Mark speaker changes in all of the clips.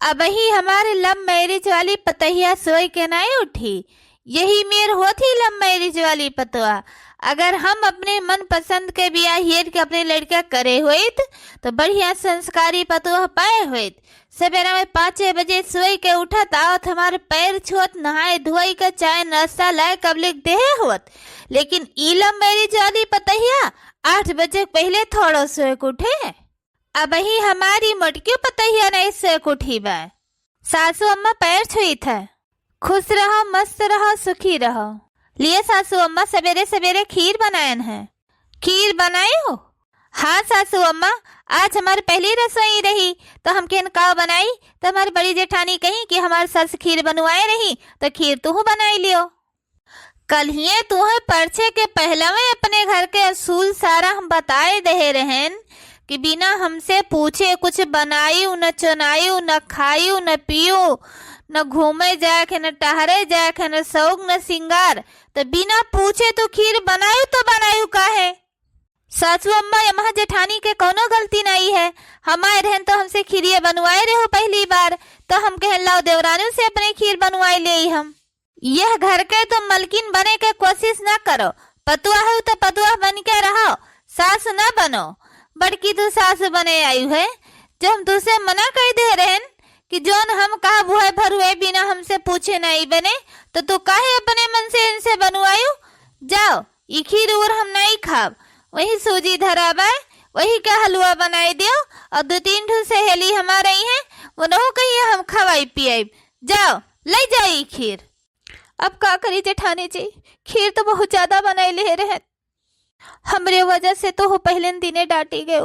Speaker 1: अब ही हमारे love marriage वाली पतहिया सोई के नहीं उठी। यही मेर होती लव मैरिज वाली पतवा। अगर हम अपने मन पसंद के बियाह हेर के अपने लड़का करे होइत तो बढ़िया संस्कारी पतवा पाए होइत। सवेरा में 5 बजे सोई के उठत आवत हमारे पैर छुअत नहाए धोई के चाय नाश्ता लाए कबलिक देहे होत। लेकिन ई लव मैरिज वाली पतहिया 8 बजे पहले थोड़ो सोए के उठे। अब ही हमारी मोटकी पतहिया नहीं सोए के उठी बा। सासू अम्मा पैर छुई था। खुश रहो, मस्त रहो, सुखी रहो। लिए सासू अम्मा सवेरे सवेरे खीर बनायन है। खीर बनाई हो? हाँ सासू अम्मा, आज हमारी पहली रसोई रही तो हम केन का बनाई तो हमारी बड़ी जेठानी कही कि हमारे सस खीर बनवाए रही तो खीर तू बनाई लियो। कल ही तुम्हें परछे के पहले में अपने घर के असूल सारा हम बताए दे रहन कि बिना हमसे पूछे कुछ बनाई न चुनाई न खाई न पियो न घूमे जाए न टहरे जाए न शौक न सिंगार, तो बिना पूछे तो खीर बनायू तो बनायू का है। सासू अम्मा यमहा जेठानी के कोनो गलती नहीं है। हमारे रहन तो हमसे खीरिये बनवाए रहे हो पहली बार तो हम कह लाओ देवरानी से अपने खीर बनवाए ले हम। यह घर के तो मलकिन बने के कोशिश न करो। पतुआ है तो पतुआ बन के रहो, सास न बनो। बड़की तू सास बने आई है जो हम तुझसे मना कर दे रहे कि जोन हम कहा बुहे भर हुए बिना हमसे पूछे नहीं बने तो तू काहे अपने मन से इनसे बनवायू। जाओ ये खीर उर हम नहीं खाब। वही सूजी धराबा वही का हलवा बनाई दियो और 2-3 ठो सहेली हमारे ही हैं उन्हों कहिए हम खवाई पियाई। जाओ ले जाई खीर। अब का करी जेठानी जी, खीर तो बहुत ज्यादा बनाई ले रहे। हमरे वजह से तो हो पहले दिने डांटी गए।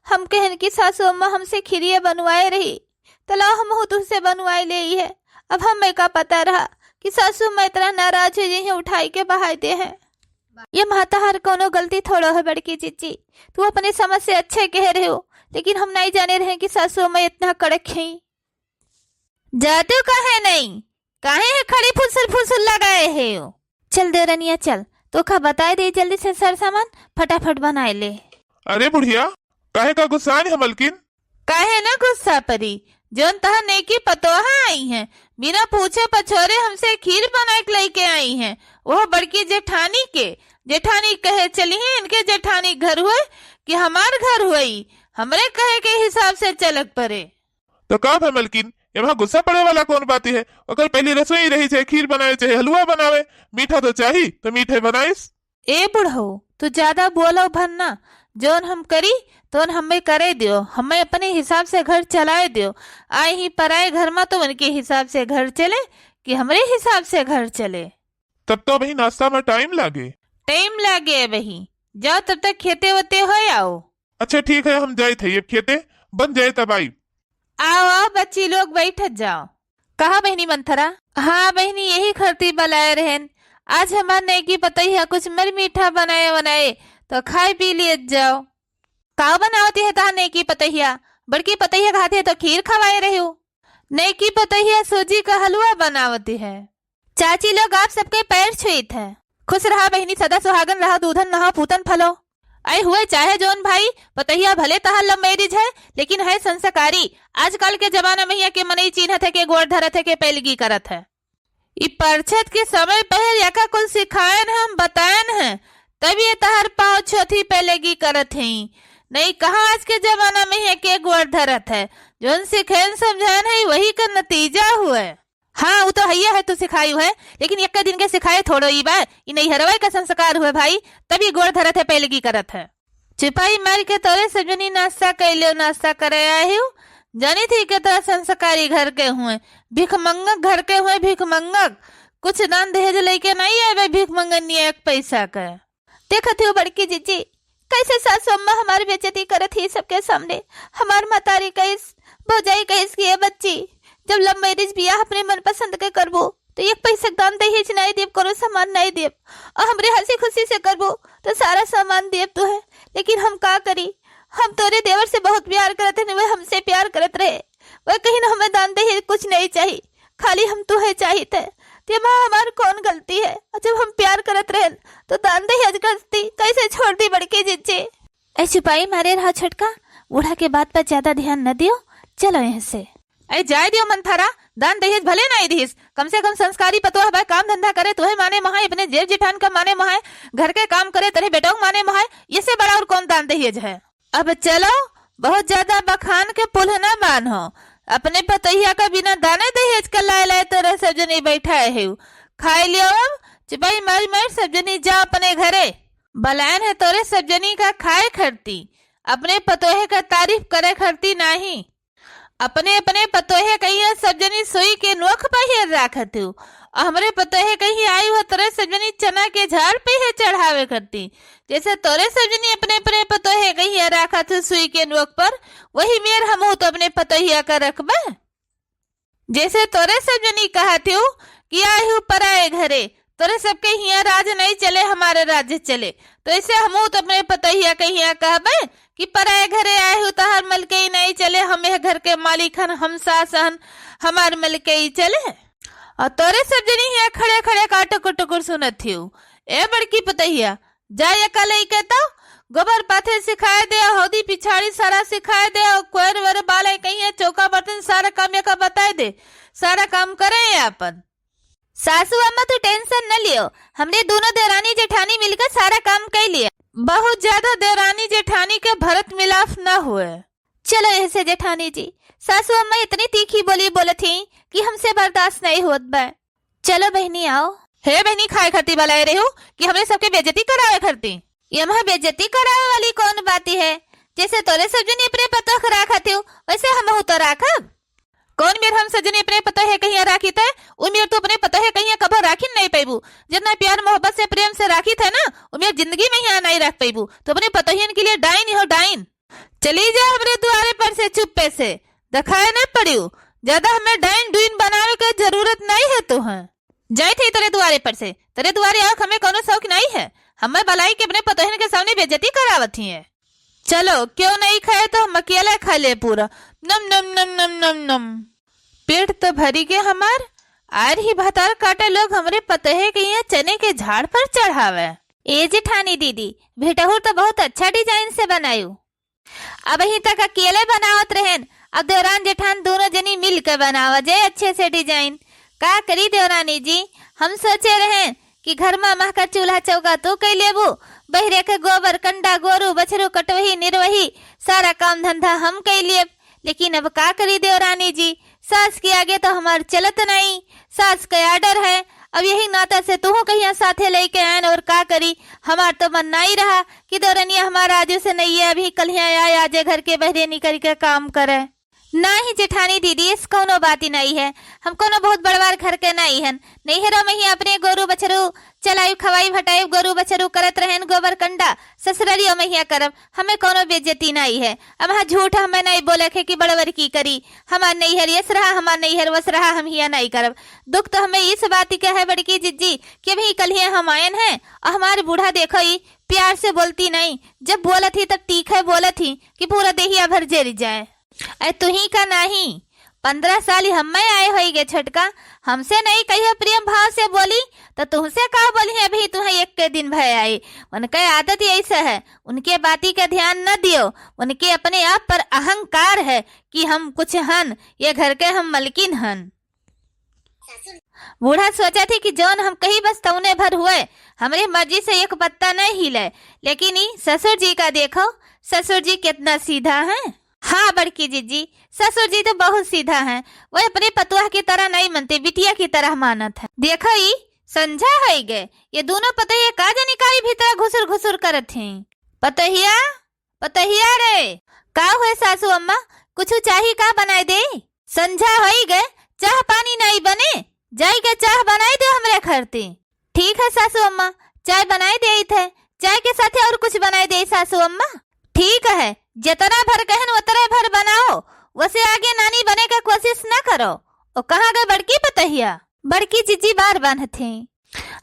Speaker 1: हम कहन की सासू अम्मा हमसे खीरिये बनवाए रही तलाव हम तुझसे बनवाए ले है। अब हमें का पता रहा कि सासू मैं इतना नाराज है जिन्हें उठाई के बहाई दे हैं। ये माता हर कोनो गलती थोड़ा है बड़की जीजी, तू अपने समझ से अच्छे कह रहे हो लेकिन हम नहीं जाने रहे कि सासू अम्मा इतना कड़क है। जाते कहे नहीं काहे है खड़ी फुसुल लगाए है। चल देवरनिया चल, तो का बताए दे जल्दी से सर सामान फटाफट बनाए ले।
Speaker 2: अरे बुढ़िया काहे का गुस्सा है मलकिन?
Speaker 1: काहे ना गुस्सा परी, जोन तहा नेकी पतोहा आई हैं बिना पूछे पछोरे हमसे खीर बना के लेके आई हैं। वो बड़की जेठानी के जेठानी कहे चली है इनके जेठानी घर हुए कि हमार घर हुई, हमरे कहे के हिसाब से चलक पड़े।
Speaker 2: तो का है मलकिन, यहाँ गुस्सा पड़े वाला कौन बात है? अगर पहली रसोई रही चाहे खीर बनावे चाहे हलवा बनावे, मीठा तो चाहिए तो मीठे बनाइस।
Speaker 1: ए बुढ़ो तू ज्यादा बोलो भरना, जोन हम करी तो हमें करे दियो, हमें अपने हिसाब से घर चलाए दियो। आए ही पराए घर में तो उनके हिसाब से घर चले कि हमरे हिसाब से घर चले।
Speaker 2: तब तो वही नाश्ता में टाइम लागे
Speaker 1: वही जाओ तब तक खेते वते हो आओ।
Speaker 2: अच्छा ठीक है हम जाए थे, ये खेते बन जाए तब आई।
Speaker 1: आओ बच्ची लोग बैठ जाओ। कहा बहनी मंथरा? हाँ बहनी यही खरती बलाए रहन। आज हमारे नेकी पता ही है कुछ मर मीठा बनाए तो खाए पी लिए जाओ। का बनावती है तहा नेकी पतहिया? बड़की पतहिया खाते है तो खीर खवाए रहे हो। नेकी पतहिया सूजी का हलवा बनावती है। चाची लोग आप सबके पैर छुईत है। खुश रहा बहनी, सदा सुहागन रहा, दूधन नहा पूतन फलो। आए हुए चाहे जोन भाई पतहिया भले तहा लव मैरिज है लेकिन है संस्कारी। आजकल के जमाना में के मनई चिन्हत है के गोड़ धरत है के पैलगी करत है। ई परछत के समय पहले याका कुल सिखायन है हम बतायन है तब ये तहर पाँव छोथी पैलगी करत है। नहीं कहा आज के जमाना में है के गोड़ धरत है, जोन सिखायन समझायन है वही का नतीजा हुआ है। हाँ वो तो हैया है तो सिखायु है लेकिन एक दिन के सिखाए थोड़ो ई बा, ई नहीं हरवाई का संस्कार हुए भाई तभी गोड़ धरत है पैलगी करत है। चिपाई मार के तोरे सजनी नाश्ता कैले नाश्ता करे आए हो। जानी थी के तरह संस्कारी घर के हुए, भिख मंगक घर के हुए, भिख मंगक कुछ दान दहेज लेके नहीं आए भिख मंगनी एक पैसा का। देखा थी बड़की जीजी कैसे सासू अम्मा हमारी बेइज्जती करत ही सबके सामने। हमार मतारी कैस भौजाई कैस की बच्ची जब लव मैरिज बियाह अपने मन पसंद के करबो तो एक पैसा दान दहेज नहीं देव, करो सामान नहीं देव और हमरे हंसी खुशी से करबो तो सारा सामान देव तो है। लेकिन हम का करी, हम तोरे देवर से बहुत प्यार करत है, वह हमसे प्यार करत रहे। वह कहीं ना हमें दान दहेज कुछ नहीं चाहिए, खाली हम तुहे चाहिए थे। माँ हमार कौन गलती है? जब हम प्यार करत रहे तो दान दहेज गलती कैसे छोड़ दी बड़की जीजी? ऐ सिपाही मारे रहा छटका, बूढ़ा के बात पर ज्यादा ध्यान न दियो, चलो यहाँ से। अरे जाय दियो मन थारा, दान दहेज भले नहीं दीस, कम से कम संस्कारी पतो है, काम धंधा करे तुहे माने महाय, अपने जेठ जेठान का माने महाय, घर के काम करे तेरे बेटों माने महाय, इससे बड़ा और कौन दान दहेज है। अब चलो, बहुत ज्यादा बखान के पुल न बांधो, अपने पतैया का बिना दाने दहेज का लाए लाए तेरे सब जनी बैठा है, खाए लियो अब चिपाई मार मार सब जनी जा अपने घरे। बलायन है तोरे सब जनी का खाए खरती, अपने पतोहे का तारीफ करे खरती नहीं। अपने अपने पतोहे कहीं सब जनी सोई के नोख पे ही राखत हूँ, हमरे पतोहे कहीं आई हो तोरे सब जनी चना के झाड़ पे ही चढ़ावे करती, जैसे तोरे सब जनी अपने अपने पतोहे कहीं राखत सुई के नोख पर, वही मेर हमू तो अपने पतोहिया का रखबे। जैसे तोरे सब जनी कहत हूँ कि आई हूँ पराए घरे, तोरे सबके हिया राज नहीं चले हमारे राज्य चले, तो ऐसे हमू तो अपने पतैया के हिया कहबे कि पराए घरे आए हो तहार मलके ही नहीं चले, हमें घर के मालिक हन, हम सास हन, हमार मलके ही चले। और तोरे सब जनी हिया खड़े खड़े काटो टुकुर सुनत थी। ए बड़की पतैया, जाए कल ही कहता गोबर पाथे सिखाए दे, हौदी पिछाड़ी सारा सिखाए दे, और कोयर वर बाले कहीं चौका बर्तन सारा काम का बताए दे, सारा काम करे अपन। सासू अम्मा तू टेंशन न लियो, हमने दोनों देवरानी जेठानी मिलकर सारा काम कर लिया, बहुत ज्यादा देवरानी जेठानी के भरत मिलाप न हुए। चलो ऐसे जेठानी जी, सासू अम्मा इतनी तीखी बोली बोले थी कि हमसे बर्दाश्त नहीं होत बा। चलो बहनी आओ। हे बहनी, खाए खरती वाला रहे हो कि हमने सबके बेइज्जती करावे खरती। यमहा बेइज्जती करावे वाली कौन बाती है, जैसे तोरे सब जनी अपने पतो राखत हो वैसे हम तो राखब। कौन मेर हम सजने अपने पतो है कहीं राखी थे, उमेर तो अपने पतो है कहीं कभी राखी नहीं पैबू, जितना प्यार मोहब्बत से प्रेम से राखी थे ना उमेर जिंदगी में यहाँ नहीं रख पैबू, तो अपने पतोहियन के लिए डाइन हो डाइन। चली जा अपने द्वारे पर से चुप्पे से, दिखाए न पड़ियो, ज्यादा हमें डाइन डुइन बनाने की जरूरत नहीं है। तो है जाए थे तेरे द्वारे पर से, तेरे द्वारे आँख हमें कोनो शौक नहीं है, हमें भलाई के अपने पतोहियन के सामने बेइज्जती करावत ही है। चलो क्यों नहीं खाए तो हम अकेले खा ले पूरा, नम नम नम नम नम नम। पेट तो भरी के हमार, आर ही भतार काटे लोग हमरे पतोहे के यहाँ चने के झाड़ पर चढ़ावे। ए जेठानी दीदी, भेटहुर तो बहुत अच्छा डिजाइन से बनायू, अब ही तक अकेले बनावत रहेन, अब देवरान जेठान दोनों जनी मिल कर बनावा जे अच्छे से डिजाइन। का करी देवरानी जी, हम सोचे रहे कि घर में मह का चूल्हा चौका तो कई लेबू, बहरे के गोबर कंडा गोरू बछरू कटवही निर्वही सारा काम धंधा हम कई लेब, लेकिन अब का करी देवरानी जी, सास के आगे तो हमार चलत नहीं, सास का आर्डर है, अब यही नाता से तू कहीं साथे लेके आयन और का करी, हमार तो मन नहीं रहा कि देवरनिया हमारा आजू से नहीं है, अभी कल आए आजे घर के बहरे निकल के काम करे। नहीं जेठानी दीदी, इस कोनो बात ही नहीं है, हम कोनो बहुत बड़वार घर के नहीं हन, नैहरों में ही अपने गोरू बछरू चलाई खवाई भटाई गोरू बछरू करत रहन गोबर कंडा, ससुरालियों में ही करब, हमें कोनो बेइज्जती नहीं है। अब हाँ झूठ हमें नहीं बोले खे कि बड़वर की करी, हमार नैहर यस रहा हमार नैहर वस रहा, हम हिया नहीं करब। दुख तो हमें इस बात का है बड़की जिज्जी कि अभी कल ही हम आयन है, और हमारे बूढ़ा देखो ही प्यार से बोलती नहीं, जब बोला थी तब तीखे बोला थी कि पूरा देहिया भर जेरी जाए। अरे तुही का नहीं, 15 साल हमें आए होई गे छटका, हमसे नहीं कहिए प्रेम भाव से बोली तो तुमसे कहा बोली है, अभी तुम्हें एक के दिन भय आई। उनके आदत ऐसा है, उनके बाती का ध्यान न दियो, उनके अपने आप पर अहंकार है कि हम कुछ हन, ये घर के हम मलकिन हन। बूढ़ा सोचा थी कि जौन हम कहीं बस तौने भर हुए, हमारी मर्जी से एक पत्ता नहीं हिले, लेकिन ससुर जी का देखो, ससुर जी कितना सीधा है। हाँ बड़की जीजी, ससुर जी तो बहुत सीधा हैं, वो अपने पतुआ की तरह नहीं मानते, बिटिया की तरह मानत है। देखो ही संझा हो गए, ये दोनों पतहिया का जानी काई भीतर घुसुर घुसुर करत हैं। पतहिया पतहिया रे, का हुए सासू अम्मा, कुछ चाहिए का बनाए दे? संझा हो गए, चाह पानी नहीं बने, जाई के चाह बनाए दे हमरे खरते। ठीक है सासू अम्मा, चाय बनाए दे थे, चाय के साथ और कुछ बनाए दे सासू अम्मा। ठीक है, जितना भर कहन उतना भर बनाओ, वैसे आगे नानी बने का कोशिश न करो। और कहाँ गए बड़की पतहिया? बड़की जीजी बार बन थे।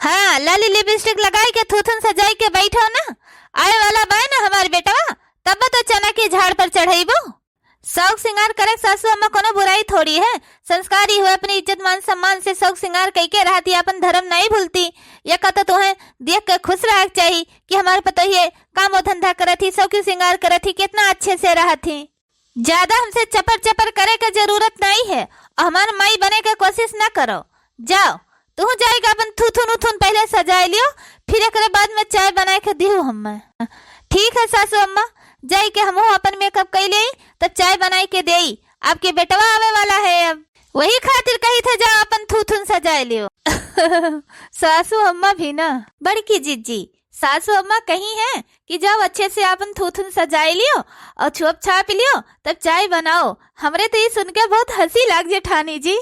Speaker 1: हाँ, लाली लिपस्टिक लगाई के थूथन सजाई के बैठो ना, आए वाला बा ना हमारे बेटवा, तब तो चना के झाड़ पर चढ़ाईबो। शौक सिंगार करे सासू अम्मा कोनो बुराई थोड़ी है, संस्कारी हुए अपनी इज्जत मान सम्मान से शौक सिंगार कई के रहती, अपन धर्म नहीं भूलती। ये कहता तो है देख के खुश रह चाहिए कि हमारे पतोहिए काम धंधा करत थी, शौक सिंगार करत थी, कितना अच्छे से रहत थी। ज्यादा हमसे चपर चपर करे के जरूरत नहीं है। हमार माई बने के कोशिश ना करो। जाओ तू जाएगा अपन थूथुन उथुन पहले सजाए लियो, फिर एक बाद में चाय बनाए के दियो हम। ठीक है सासू अम्मा, जाई के हमहू अपन मेकअप कर ले तब चाय बनाए के देई। आपके बेटवा आवे वाला है, अब वही खातिर कही थे जाओ अपन थूथुन सजाए लियो। सासू अम्मा भी ना बड़की जीजी, सासू अम्मा कही है कि जाओ अच्छे से अपन थूथुन सजाए लियो और छोप छाप लियो तब चाय बनाओ। हमरे तो ये सुन के बहुत हंसी लाग जेठानी जी।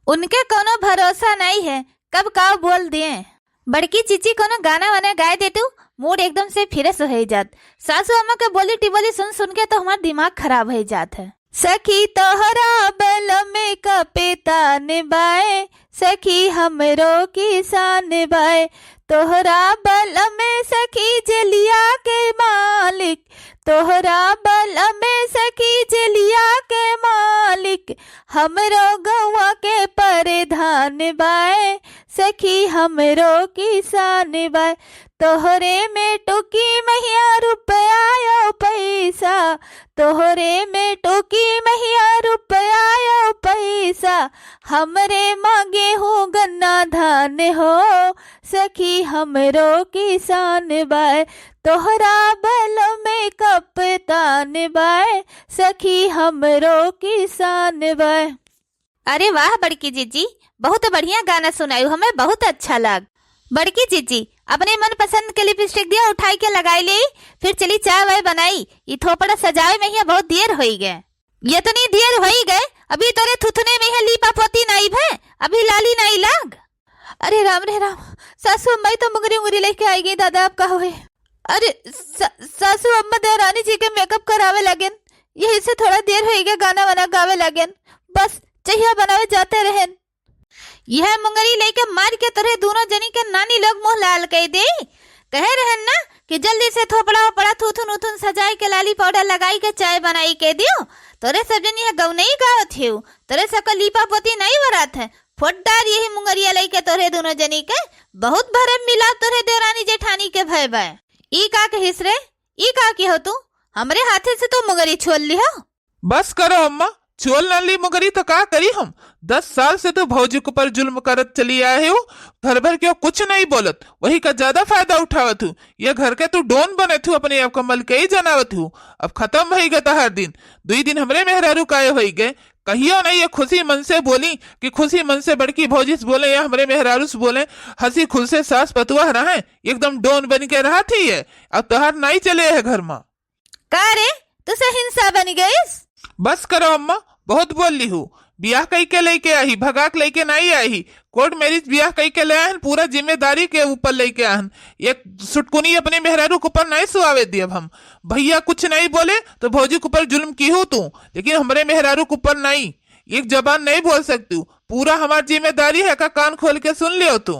Speaker 1: उनके कोनो भरोसा नहीं है, कब का बोल दिए। बड़की चीची कोनो गाना वाना गाए दे तू, मूड एकदम से फ्रेश हो जात। सासू अम्मा के बोली टिबोली सुन सुन के तो हमारा दिमाग खराब हो जात है। सखी तोहरा बल में कपेता निभाए, सखी हमरो की शान निभाए। तोहरा बल में सखी जलिया के मालिक, तोहरा बल में सखी जलिया के मालिक। हमरो गौवा के परिधान निभाए, सखी हमरो की शान निभाए। तोहरे में टोकी मैया रुपया पैसा, तोहरे में टोकी मैया रुपया पैसा। हमरे मांगे हो गन्ना धान हो, सखी हमरो किसान बाय। तोहरा बल में कपतान बाय, सखी हमरो किसान बाय। अरे वाह बड़की जीजी, बहुत बढ़िया गाना सुनायु, हमें बहुत अच्छा लग। बड़की जीजी अपने मन पसंद के लिपस्टिक दिया उठाई के लगाई ली, फिर चली चाय वाय बनाई। ये थोपड़ा सजावे में ही बहुत देर हो गए। इतनी देर हो गए अभी तोरे थुथने में ही लीपा पोती नहीं भे, अभी लाली नहीं लाग। अरे राम रे राम, सासू अम्मा तो मुंगरी उंगरी लेके आई गई। दादा आप कहा हुए? अरे सासू अम्मा देवरानी जी के मेकअप करावे लगेन, यही से थोड़ा देर हो गया, गाना वाना गावे लगेन। बस चाहिए बनावे जाते रहेन। यह मुंगरी लेके मार के तोरे दोनों जनी के नानी लोग मुंह लाल कह दे। कह रहन ना कि जल्दी से थोपड़ा ओपड़ा थूथुन उथुन सजाई के लाली पाउडर लगाई के चाय बनाई के दियो। तोरे सब जनी गौ नहीं गावत है, तोरे सबका लीपा पोती नहीं बरात है। फोटदार यही मुंगरिया लेके तोरे दोनों जनी के बहुत भरम मिला तोरे देवरानी जेठानी के भय भय। ई का कहिस रे, ई का की हो तू? हमरे हाथे से तू मुंगरी छोल ली हो।
Speaker 2: बस करो अम्मा, छोल न ली मुगरी तो का करी हम। 10 साल से तो भौजी के ऊपर जुल्म करत चली आए हो, घर भर क्यों कुछ नहीं बोलत, वही का ज्यादा फायदा उठावत हूँ। ये घर के तू डोन बने थू, अपने आप कमल के ही जनावत हूँ। अब खत्म हो गया हर दिन 2 दिन हमरे मेहरारू काये हो गए। कहियो नहीं ये खुशी मन से बोली कि खुशी मन से बड़की भौजी से बोले या हमरे मेहरारू से बोले, हंसी खुल से सास पतुआ रहे, एकदम डोन बन के रहा थी। है अब तोहार नहीं चले है घर में।
Speaker 1: का रे तुसे हिंसा बन गई?
Speaker 2: बस करो अम्मा, बहुत बोल ली हूँ। ब्याह कई के लेके आई, भगा के लेके नहीं आई। कोर्ट मैरिज ब्याह कई के ले आहन, पूरा जिम्मेदारी के ऊपर लेके आहन। एक सुटकुनी अपने मेहरारू के ऊपर नहीं सुआवे दी। अब हम भैया कुछ नहीं बोले तो भौजी के ऊपर जुल्म की हो तू, लेकिन हमारे मेहरारू के ऊपर नहीं, एक जबान नहीं बोल सकती। पूरा हमारी जिम्मेदारी है का कान खोल के सुन लियो तू।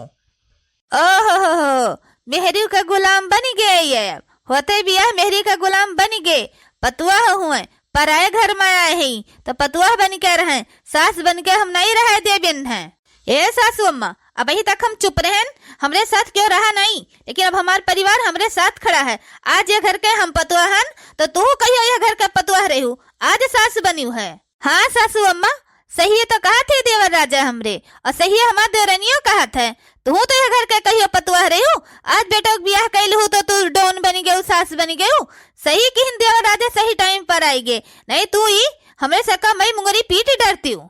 Speaker 1: ओहो, मेहरी का गुलाम बन गए। ये होते ब्याह मेहरी का गुलाम बन गए। पतुआ हुए पराए घर में आए हैं तो पतुआ बन के रहे, सास बन के हम नहीं रहे दे बिन है। ए सासू अम्मा, अब अभी तक हम चुप रहे, हमरे साथ क्यों रहा नहीं, लेकिन अब हमारा परिवार हमरे साथ खड़ा है। आज ये घर के हम पतुआ हन तो तू कहियो ये घर का पतुआ रही, आज सास बनी है। हाँ सासू अम्मा, सही तो कहा थे देवर राजा हमरे, और सही हमारे देवरनियों कहा थे। तू तो ये घर के कहियो पतुआ रही हूँ, आज बेटा ब्याह कैलू तो तू डोन बनी गयू, सास बनी गयू। सही कि देवर राजा सही टाइम पर आएगे, नहीं तू ही हमरे सका मई मुंगरी पीट डरती हूँ।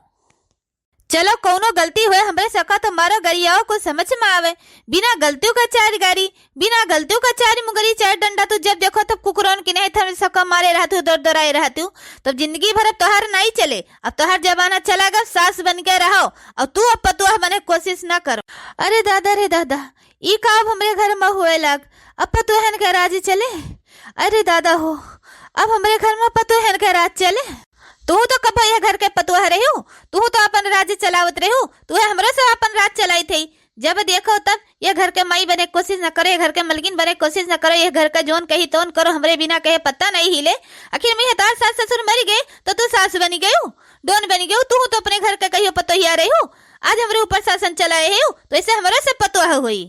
Speaker 1: चलो कोनो गलती हुए हमरे सका तो मारो गरियाओं को समझ में आवे। बिना गलतियों का चार गारी, बिना गलतियों का चार मुंगरी चार डंडा। तो जब देखो तब कुकुरन की नहीं था सका मारे रहती हूँ, दर दराए रहती हूँ। तो जिंदगी भर अब तोहार नहीं चले, अब तोहार जमाना चला गया, सास बन के रहो और तू अब पतुआ बने कोशिश न करो। अरे दादा रे दादा, ई का अब हमरे घर में हुए लग, अब पतुहन के राज चले। अरे दादा हो, अब हमरे घर में पतुहन के राज चले। तू तो कब ये घर के पतुआ रही हूँ, तू तो अपन राज्य चलावत रही हूँ, तू हमरे से अपन राज चलाई थी। जब देखो तब ये घर के माई बने कोशिश न करो, ये घर के मलकिन बने कोशिश न करो, ये घर का जोन कही तोन करो, हमरे बिना कहे पत्ता नहीं हिले। आखिर में तार सास ससुर मर गए तो तू सास बनी गई, डोन बनी गई। तू तो अपने घर के कहियो पतोहिया रही हूँ, आज हमरे ऊपर शासन चलाए है तो इसे हमारे से पतुआ हुई।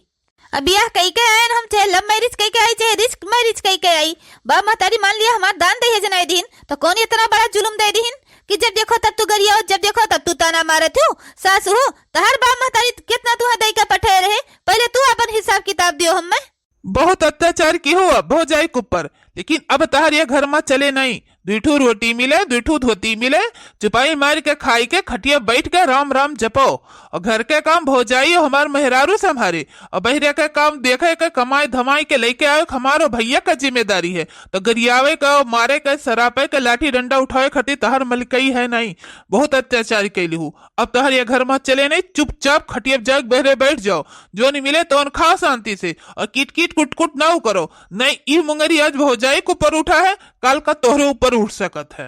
Speaker 1: अब ब्याह कई के आए हम, चाहे लव मैरिज कई के आई चाहे रिस्क मैरिज कई के आई। बा महतारी मान लिया हमार दान दहेज नहीं दीन तो कौन इतना बड़ा जुलुम दे दीन कि जब देखो तब तू गरिया, जब देखो तब तू ताना मारे थू। सासू हो तहर बा महतारी कितना तू दई के पठे रहे, पहले तू अपन हिसाब किताब दियो हमें।
Speaker 2: बहुत अत्याचार की हो अब हो जाए ऊपर, लेकिन अब तहर ये घर में चले नहीं। दुठू रोटी मिले दुठू धोती मिले, चुपाई मार के खाई के खटिया बैठ के राम राम जपो, और घर के काम हो जाई हमार मेहरारू संभारे, और बहरे के काम देखे के कमाई धमाई के लेके आए हमारो भैया का जिम्मेदारी है। तो गरियावे का मारे के सरापे के लाठी डंडा उठाए खटी तहर मलकई है नहीं। बहुत अत्याचार कैली हूँ, अब तहर ये घर में चले नहीं। चुपचाप खटिया जाग बहरे बैठ जाओ, जो नहीं मिले तो खाओ शांति से, और कीट कीट कुट कुट ना करो। नहीं ई मुंगरी आज हो जाए ऊपर उठा है, काल का तोहरे ऊपर उठ सकत है।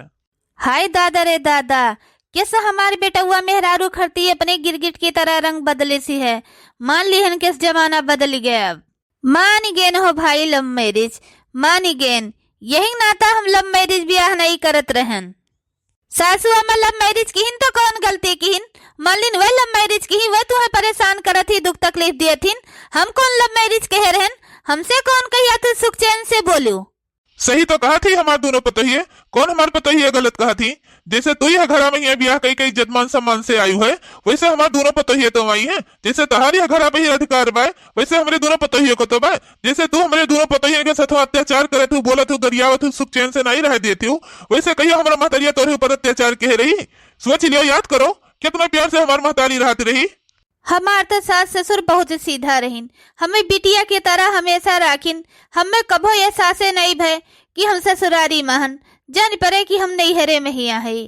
Speaker 1: हाय दादा रे दादा, कैसा हमारे बेटा हुआ मेहरारू खरती अपने गिरगिट की तरह रंग बदले सी है। मान लिहन किस जमाना बदल गया। अब मान गेन हो भाई लव मैरिज, मान गेन। यही नाता हम लव मैरिज ब्याह नहीं करत रहन। सासू अम्मा लव मैरिज की तो कौन गलती की? मान लिन वह लव मैरिज की वह तुम्हें परेशान करत ही, दुख तकलीफ दिए थी। हम कौन लव मैरिज कह रहन? हमसे कौन कहिया तू सुख चैन से बोलू।
Speaker 2: सही तो कहा थी हमारे दोनों पतोहिए, कौन हमारे पतोहिए गलत कहा थी? जैसे तू ही घर में ये ब्याह कई कई इज्जत मान सम्मान से आई है, वैसे हमारे दोनों पतोहिए तो आई है। जैसे तहारी घर में ही अधिकार बा, वैसे हमारे दोनों पतोहिए को तो बा। जैसे तू हमारे दोनों पतोहिए के साथ अत्याचार करे तू, बोला तू गरियावा तू सुख चैन से नहीं रह देती हूँ, वैसे कहियो हमारा महतारिया तोरे ऊपर अत्याचार कह रही। सोच लियो, याद करो कितना प्यार से हमारी महतारी रहती रही।
Speaker 1: हमार तो सास ससुर बहुत सीधा रहीन, हमें बिटिया की तरह हमेशा राखिन। हमें कभो ये सासे नहीं भय कि हम ससुरारी महन जान पड़े कि हम नैहरे में ही आई।